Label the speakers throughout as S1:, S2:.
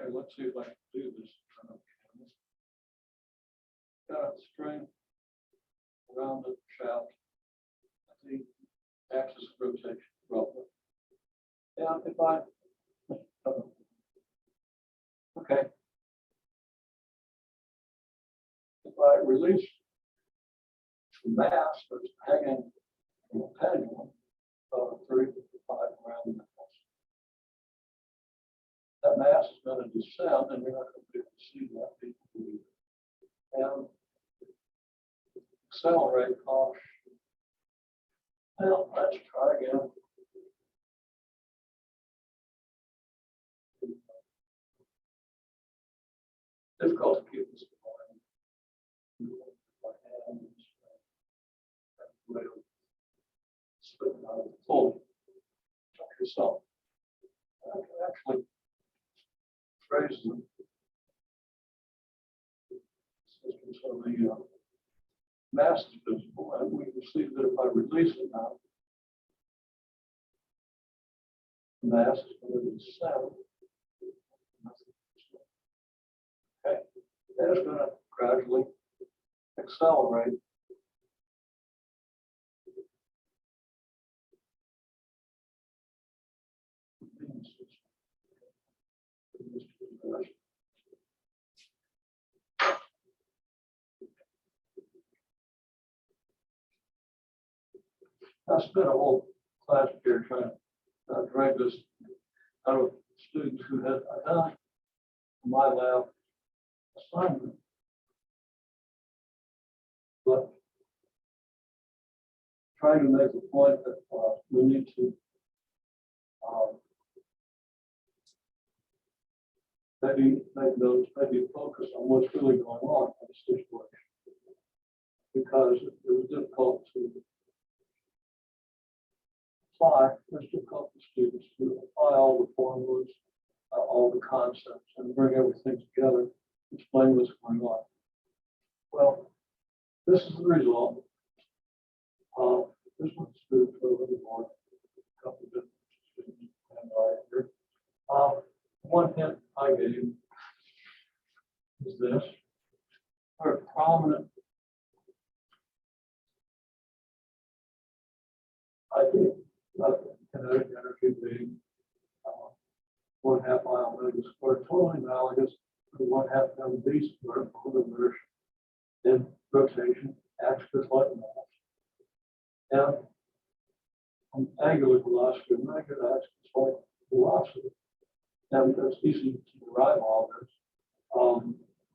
S1: Okay, let's see if I can do this. Got a string around the shaft at the axis of rotation, roughly. And if I, okay. If I release the mass that's hanging from the pendulum, 355 around the mass, that mass is going to descend, and you're not going to be able to see that. And accelerate off. Well, let's try again. Difficult to keep this going. My hands, spitting out of the fold. Check yourself. I can actually raise them. So the mass is visible, and we can see that if I release it now, the mass is going to descend. Okay, and it's going to gradually accelerate. I spent a whole class here trying to drag this out of students who had done my lab assignment. But trying to make the point that we need to maybe focus on what's really going on in this situation, because it was difficult to apply. It's difficult for students to apply all the formulas, all the concepts, and bring everything together, explain what's going on. Well, this is the result. This one's good for a little more. A couple of different students and right here. One hint I gave is this. Very prominent idea of kinetic energy being 1/2 I/omega squared, totally analogous to 1/2 mv squared for the inertia in rotation, acts just like mass. And angular velocity of magnet acts just like velocity. And it's easy to derive all this,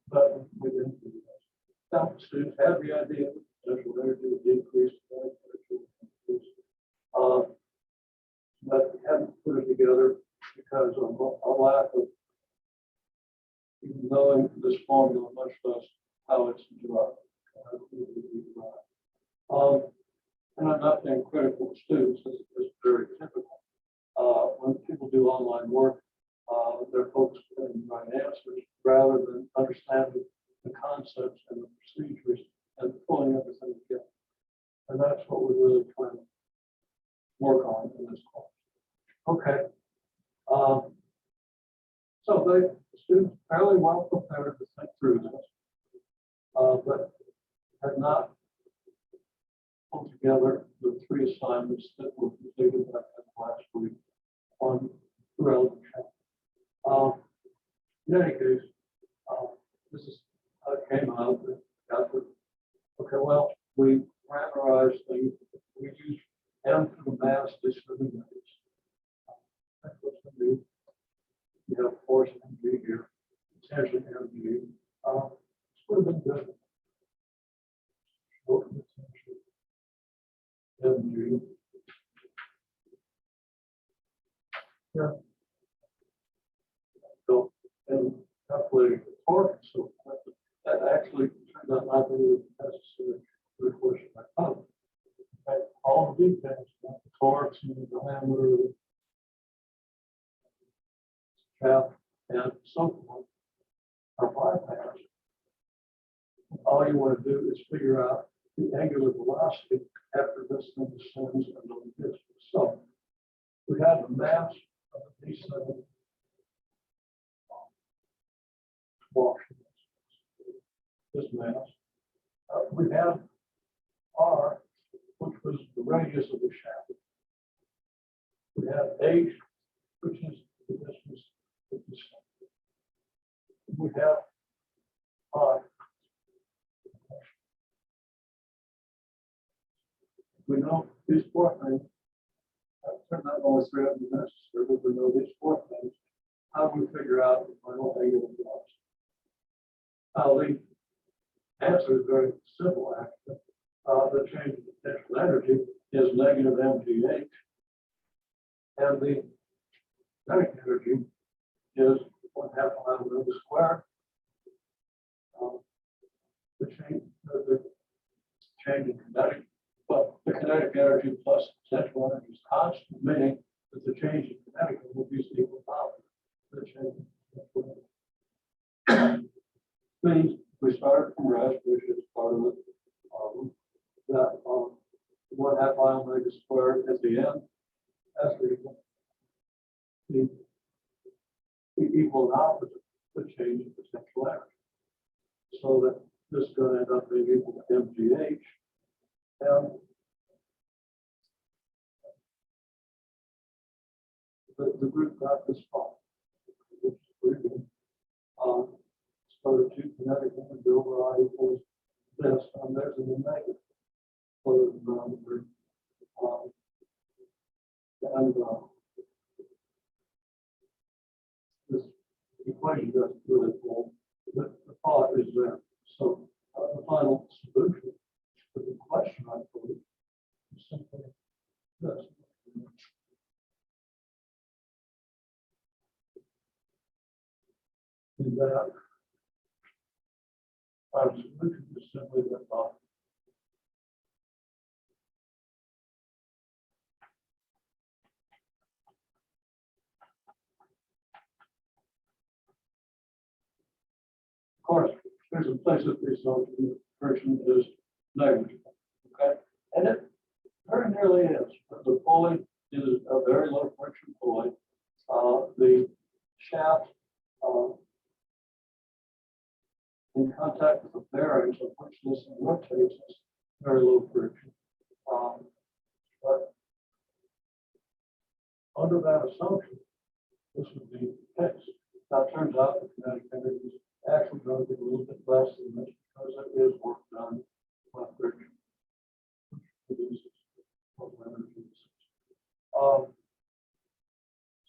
S1: but we didn't do this. Now, students have the idea that potential energy would decrease, but we hadn't put it together because of a lack of even knowing this formula, much less how it's derived. And I'm not being critical of students, this is very typical. When people do online work, they're focused on the right answers rather than understanding the concepts and the procedures and pulling everything together. And that's what we're really trying to work on in this course. Okay. So the students fairly well prepared to think through this, but had not pulled together the 3 assignments that were completed last week on the relevant chapter. In any case, this is how it came out. Okay, well, we parameterized things. We used m to the mass discriminates. That's what's going to be. You have force mg here, potential mg. It's would have been different. Short potential mg. Yeah. So, and calculating the torque, so that actually turned out not to be necessary for the question I found. Okay, all the details, the torques and the diameter, shaft, and so forth, are bypassed. All you want to do is figure out the angular velocity after this thing descends and then gets. So we have the mass of the descending washing this mass. We have R, which was the radius of the shaft. We have H, which is the distance of the shaft. We have I. We know these four things. I've not always read them necessary, but we know these four things. How do we figure out the final angular velocity? The answer is very simple, actually. The change in potential energy is negative mgh, and the kinetic energy is 1/2 mv squared. The change in kinetic, well, the kinetic energy plus potential energy is constant, meaning that the change in kinetic will be equal to the change in potential energy. Means we started from rest, which is part of it. That 1/2 omega squared at the end, that's the equal and opposite, the change in potential energy. So that this is going to end up being equal to mgh. And the group got this far, which is pretty good. Started 2 kinetic energy over I equals this, and there's a negative. This equation doesn't really hold, but the thought is there. So the final solution to the question, I believe, is simply this. And that our solution is simply that thought. Of course, there's a place that this friction is negligible. Okay, and it very nearly is. The pulley is a very low friction pulley. The shaft in contact with the bearings of which this rotates is very low friction. But under that assumption, this would be the case. Now, it turns out the kinetic energy is actually going to be a little bit less than this because it is work done by friction, which produces total energy.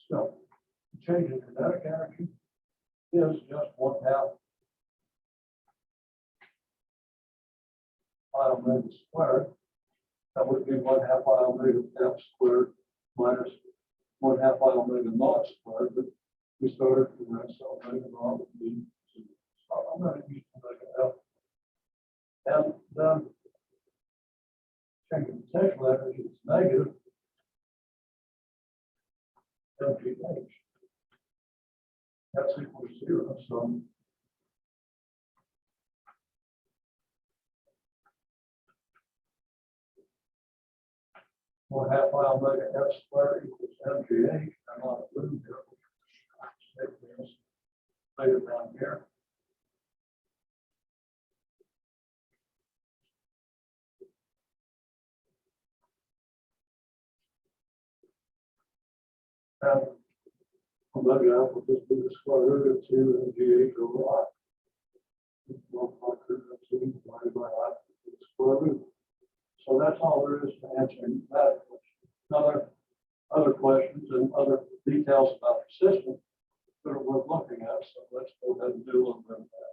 S1: So, the change in kinetic energy is just 1/2 pi omega squared. That would be 1/2 pi omega f squared minus 1/2 pi omega naught squared. But we started from that, so omega naught would be. I'm going to use omega f. And then change in potential energy is negative mgh. That's equal to 0. So one half pi omega f squared equals mgh. I'm not a blue here. Take this later down here. And omega f will just be the square root of 2 mgh over I. Multiply through 2 divided by I to the square root. So that's all there is to answering that question. Other questions and other details about the system that are worth looking at. So let's go ahead and do a little bit of that.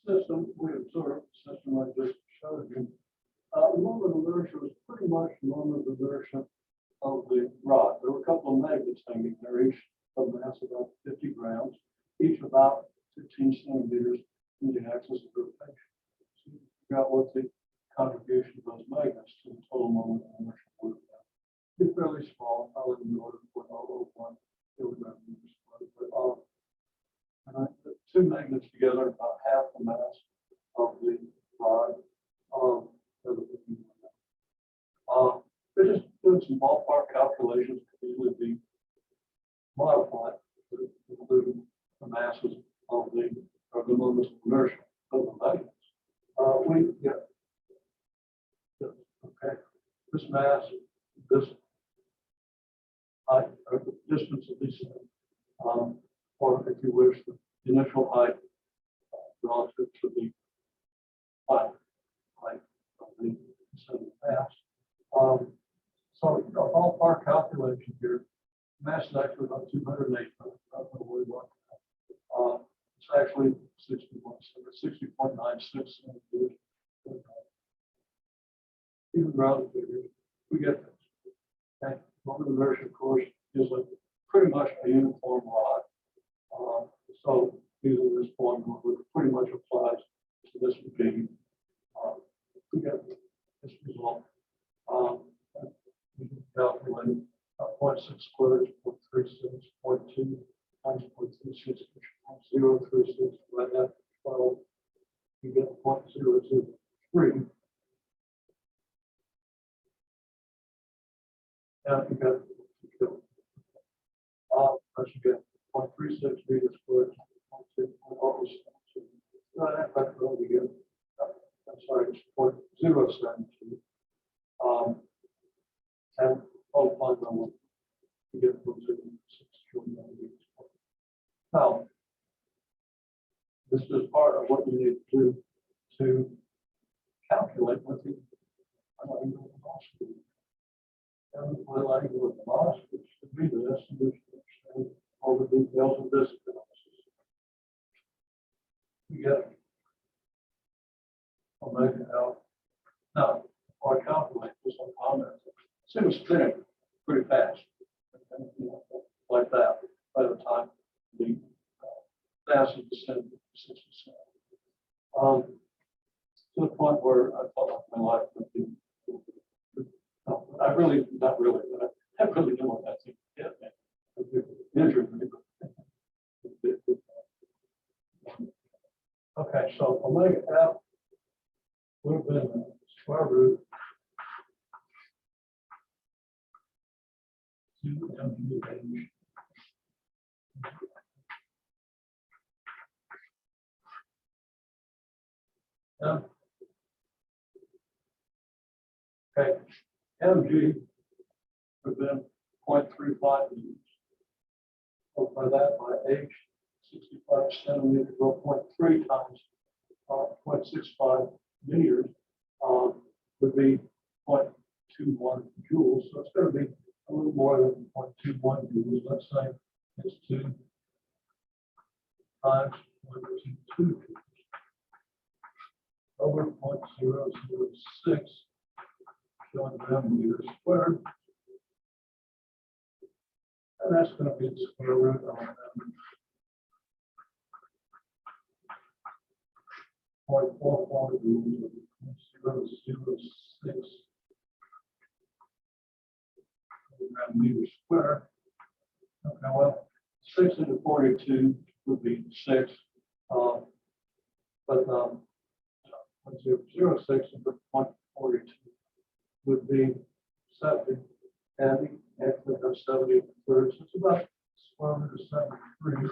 S1: System we observed, system I just showed you. Moment of inertia was pretty much moment of inertia of the rod. There were a couple of magnets hanging there, each of mass about 50 grams, each about 15 centimeters in the axis of rotation. So you figure out what the contribution of those magnets to the total moment of inertia would be. It's fairly small, probably in the order of 0.001 kilograms. But the 2 magnets together about half the mass of the rod. They're just doing some ballpark calculations can easily be modified to include the masses of the moments of inertia of the magnets. Okay, this mass, this height, or the distance of these, or if you wish, the initial height relative to the height of the mass. So a ballpark calculation here, mass is actually about 208. I don't know what we want. It's actually 60.96 centimeters. Even rounded figures, we get this. Okay, moment of inertia, of course, is pretty much a uniform rod. So using this formula, which pretty much applies to this beam, we get this result. We can calculate 0.6 squared is 0.36, 0.2 times 0.36, which is 0.036, right at 12. You get 0.023. And you get, you get 0.36 meters squared, 0.2, that's what we get. I'm sorry, it's 0.072. And all five number, you get 0.06 trillion meters. Now, this is part of what you need to calculate what the velocity. And we're like with velocity should be this, and we should understand all the details of this analysis. We get omega L. Now, our calculate this on comments. It was spinning pretty fast, and, like that by the time the mass is descended to 6%. To the point where I felt like my life would be. I really, not really, but I really didn't want that thing to get me. It injured me. Okay, so omega F would have been square root 2mh. Yeah. Okay, mg would have been 0.35 meters. Multiply that by h, 65 centimeters, or 0.3 times 0.65 meters would be 0.21 joules. So it's going to be a little more than 0.21 joules. Let's say it's 2 times 0.22 joules over 0.006 kilogram meters squared. And that's going to be the square root of 0.44 joules of 0.006 meters squared. Okay, well, 6 into 42 would be 6. But 0.006 into 0.42 would be 70. And actually have 70 thirds. It's about square root of 73.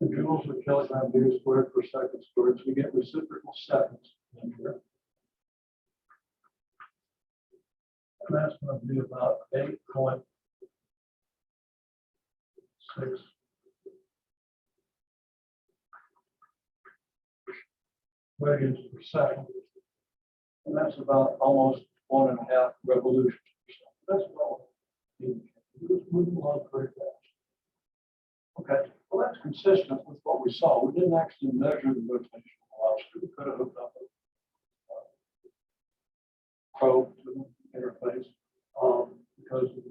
S1: The joules per kilogram meters squared per second squared. So we get reciprocal seconds in here. And that's going to be about 8.6 radians per second. And that's about almost 1.5 revolutions per second. That's well. It was moving along very fast. Okay, well, that's consistent with what we saw. We didn't actually measure the rotational velocity. We could have hooked up a probe to the interface because the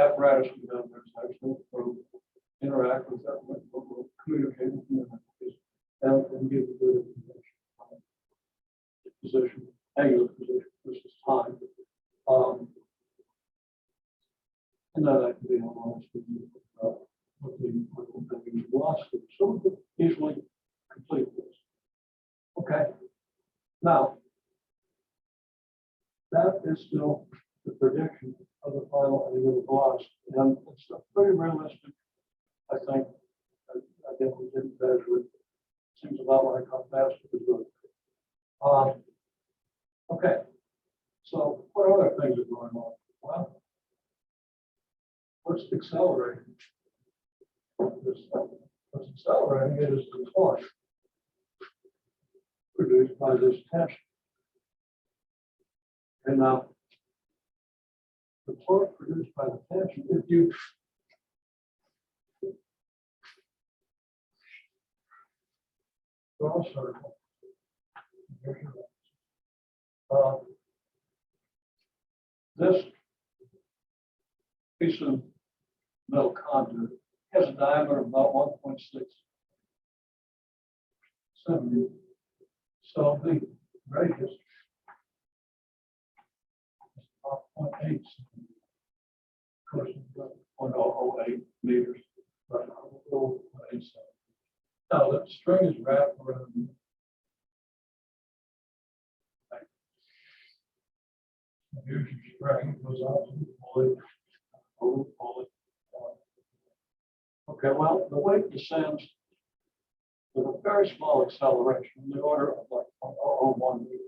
S1: apparatus we have there is actually a probe interact with that, we'll communicate with the interface and give you good information. Position, angular position versus time. And that can be analyzed with the velocity. So we could easily complete this. Okay. Now, that is still the prediction of the final angular velocity, and it's pretty realistic. I think. Again, we didn't measure it. Seems about like how fast it was going. Okay. So what other things are going on? Well, what's accelerating? What's accelerating it is the torque produced by this tension. And now, the torque produced by the tension, if you draw a circle, this piece of metal conduit has a diameter of about 1.6 centimeters. So the radius is about 0.8 centimeters. Of course, it's got 0.008 meters, but a little 0.8 centimeters. Now the string is wrapped around the here's your string, it goes out to the pulley, pull it. Okay, well, the weight descends with a very small acceleration in the order of like 0.001 meters.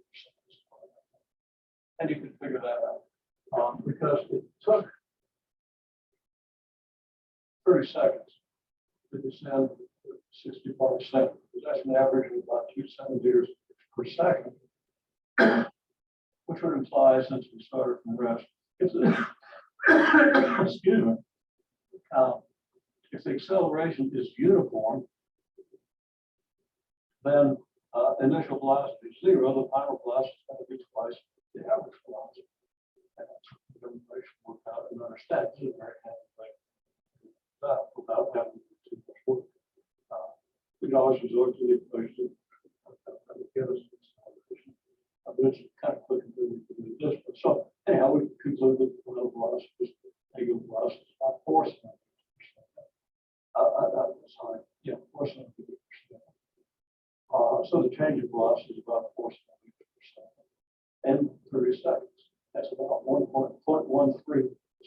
S1: And you can figure that out because it took 30 seconds to descend 65 centimeters. That's an average of about 2 centimeters per second, which would imply, since we started from rest, it's a, excuse me, if the acceleration is uniform, then initial velocity is 0, the final velocity is going to be twice the average velocity. And that's what the information worked out in our stats. This is a very handy thing without having to do too much work. We can always resort to the equation that would give us the acceleration. But it's kind of quick and do this. But so anyhow, we conclude that the final velocity is angular velocity is about 4 centimeters per second. Sorry, yeah, 4 centimeters per second. So the change of velocity is about 4 centimeters per second and 30 seconds. That's about 1.13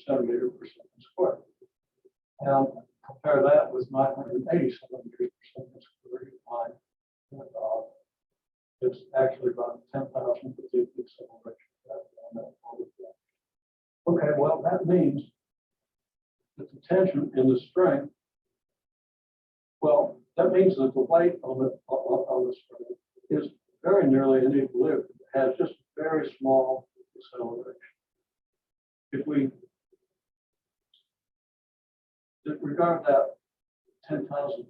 S1: centimeters per second squared. And compare that with 980 centimeters per second squared. It's actually about 10,000 for the acceleration. Okay, well, that means that the tension in the string, well, that means that the weight on the string is very nearly in equilibrium. It has just very small acceleration. If we regard that 10,000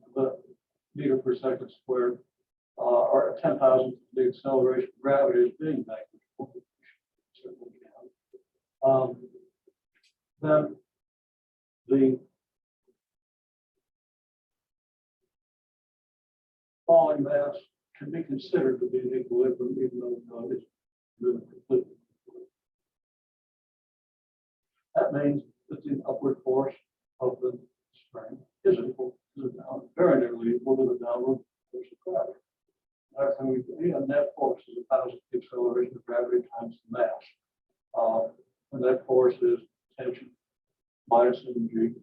S1: meter per second squared, or 10,000 the acceleration of gravity as being negligible, certainly can. Then the falling mass can be considered to be in equilibrium, even though it's really completely. That means that the upward force of the string is equal to the down, very nearly equal to the downward force of gravity. Everything we can, and that force is about the acceleration of gravity times the mass. And that force is tension minus mg.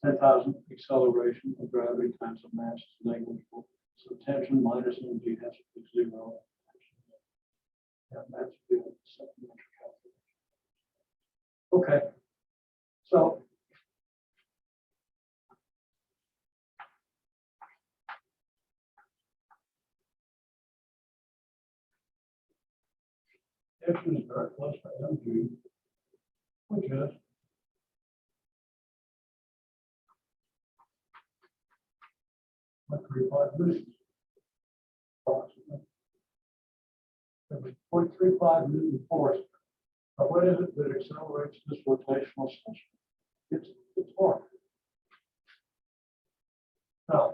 S1: 10,000 acceleration of gravity times the mass is negligible. So tension minus mg has to be 0. And that's the supplementary calculation. Okay. So tension is very close to mg, which is 0.35 newtons. Approximately. 0.35 Newton force. Now, what is it that accelerates this rotational system? It's the torque. Now,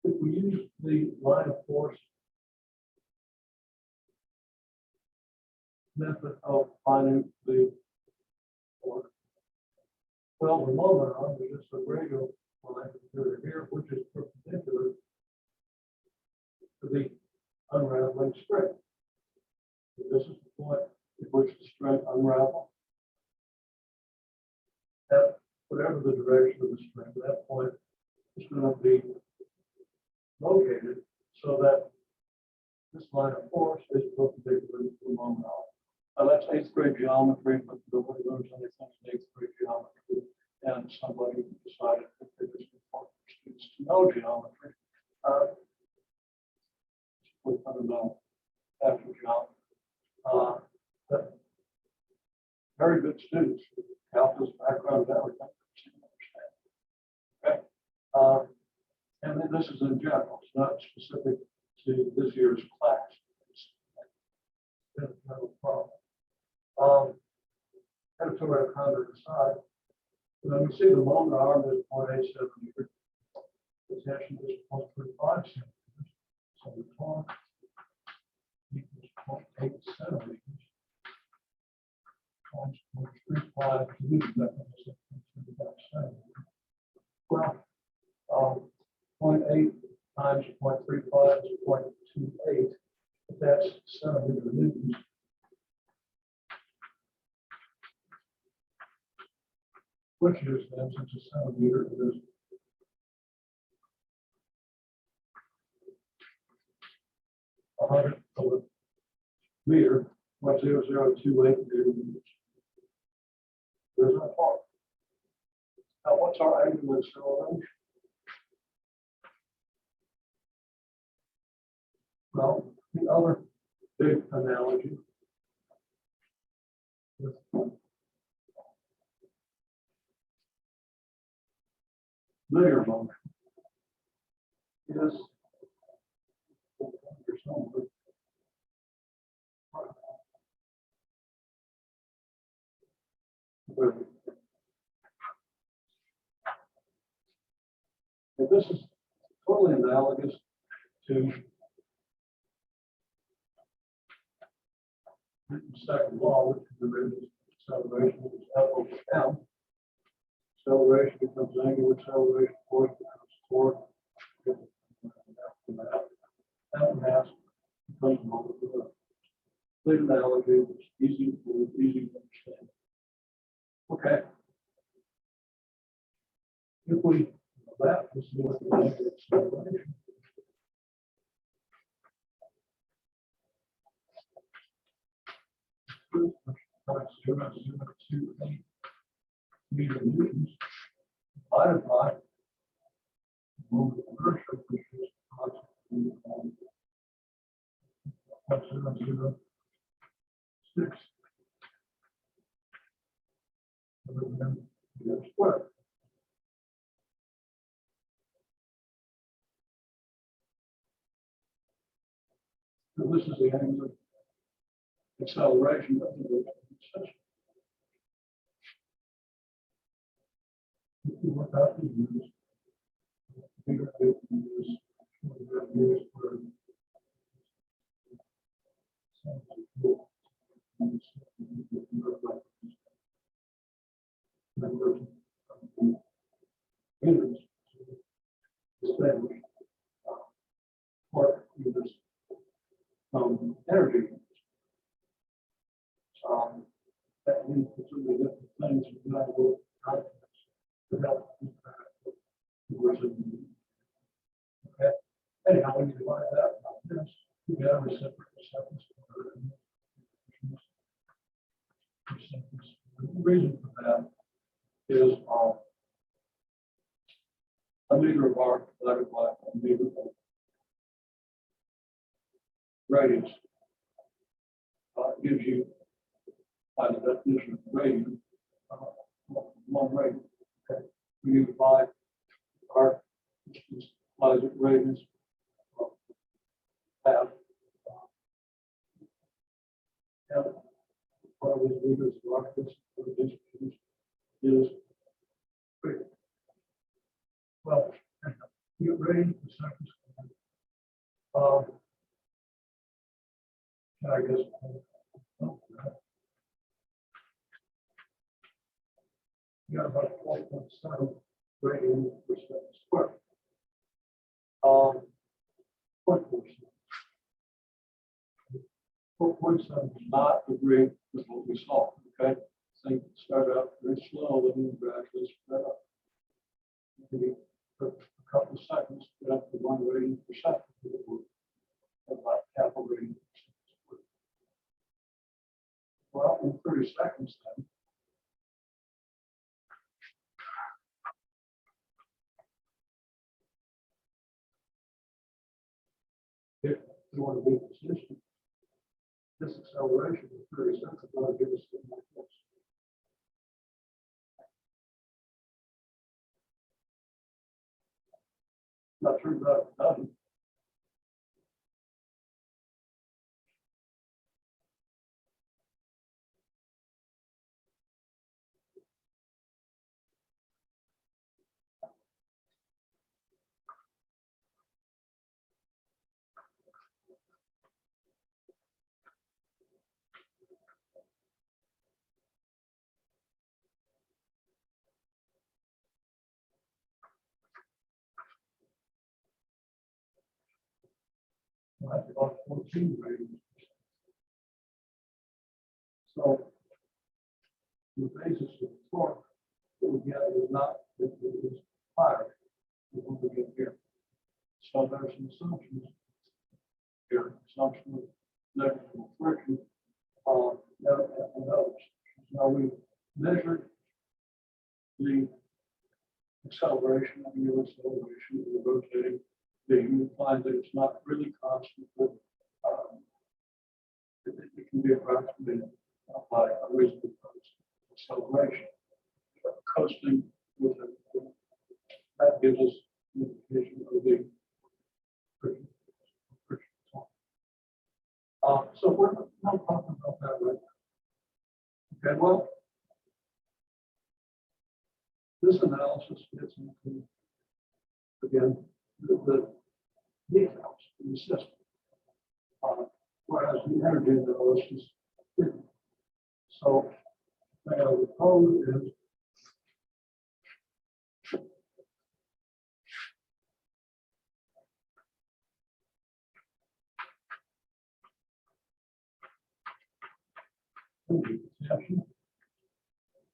S1: if we use the line of force method of finding the for. Well, the moment on is just a radio line here, which is perpendicular to the unraveling string. So this is the point at which the string unravels. At whatever the direction of the string, at that point is going to be located so that this line of force is perpendicular to the moment on. That's 8th grade geometry, but nobody learns anything in 8th grade geometry. And somebody decided that it was important for students to know geometry. With fundamental after geometry. But very good students, calculus background, everything. Okay. And then this is in general, it's not specific to this year's class. It's no problem. Editorial comment aside, when we see the moment arm is 0.87 meters, the tension is 0.35 centimeters. So the torque equals 0.8 centimeters times 0.35 newton. That is 0.35 centimeters. Well, 0.8 times 0.35 is 0.28. But that's centimeter newtons. Which is then, since a centimeter is 100th of a meter, 0.0028 meters. There's our part. Now, what's our angular acceleration? Well, the other big analogy with linear motion is and this is totally analogous to Newton's second law, which is the rate of acceleration is F over m. Acceleration becomes angular acceleration, force becomes torque. That mass becomes molecular. Clear analogy, it's easy to understand. Okay. If we know that, this is what the angular acceleration. Zero, 0.028 meter newtons divided by moment of inertia, which is approximately 0.006 squared. So this is the angular acceleration of the system. If you work out the units, figure out the units, energy units. That means completely different things. You got to work to help. Okay. Anyhow, when you divide that by this, you get a reciprocal acceptance. The reason for that is a meter of arc divided by a meter of radius gives you, by the definition of radius, one radius. Okay. When you divide arc, which implies that radius have part of these meters of arc distance is greater. Well, you get ready for second square. I guess You got about 4.7 radian per second squared. 4.7 is not agree with what we saw. Okay, things start out very slowly and gradually spread up. Maybe for a couple of seconds, get up to 1 radian per second. About half a radian per second squared. Well, in 30 seconds, then. If we want to be consistent, this acceleration of 30 seconds is going to give us something like this. Not sure about it done. That's about 14 radians. So the basis of the torque that we get is not that it is higher than what we get here. So there's some assumptions here, assumption of negligible friction and others. Now we measured the acceleration and the acceleration of the rotating beam. You find that it's not really constant, but it can be approximated by a reasonable acceleration. Coasting with it, that gives us an indication of the friction. So we're not talking about that right now. Okay, well, this analysis gets into, again, the details in the system. Whereas the energy analysis didn't. So, the code is exception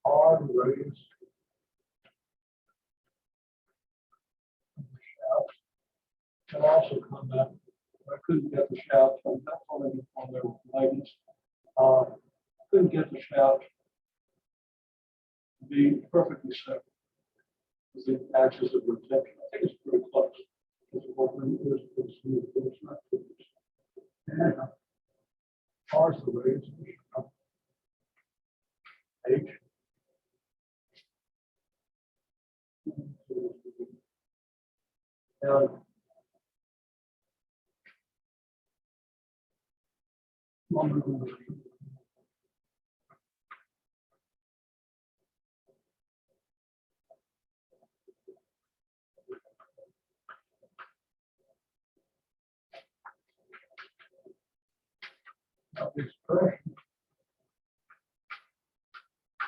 S1: R the radius of the shaft. And also comment, I couldn't get the shaft, and that's only on their magnets. Couldn't get the shaft to be perfectly separate with the axis of rotation. I think it's pretty close. It's not too much. And R is the radius of the shaft. H. And longer than the expression.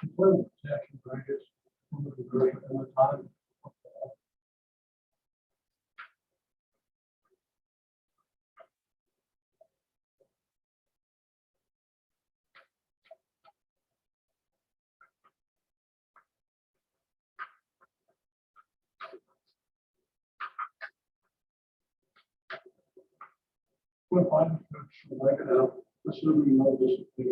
S1: Employment protection brackets over the duration and the time. We'll find the work it out, assuming you know this is the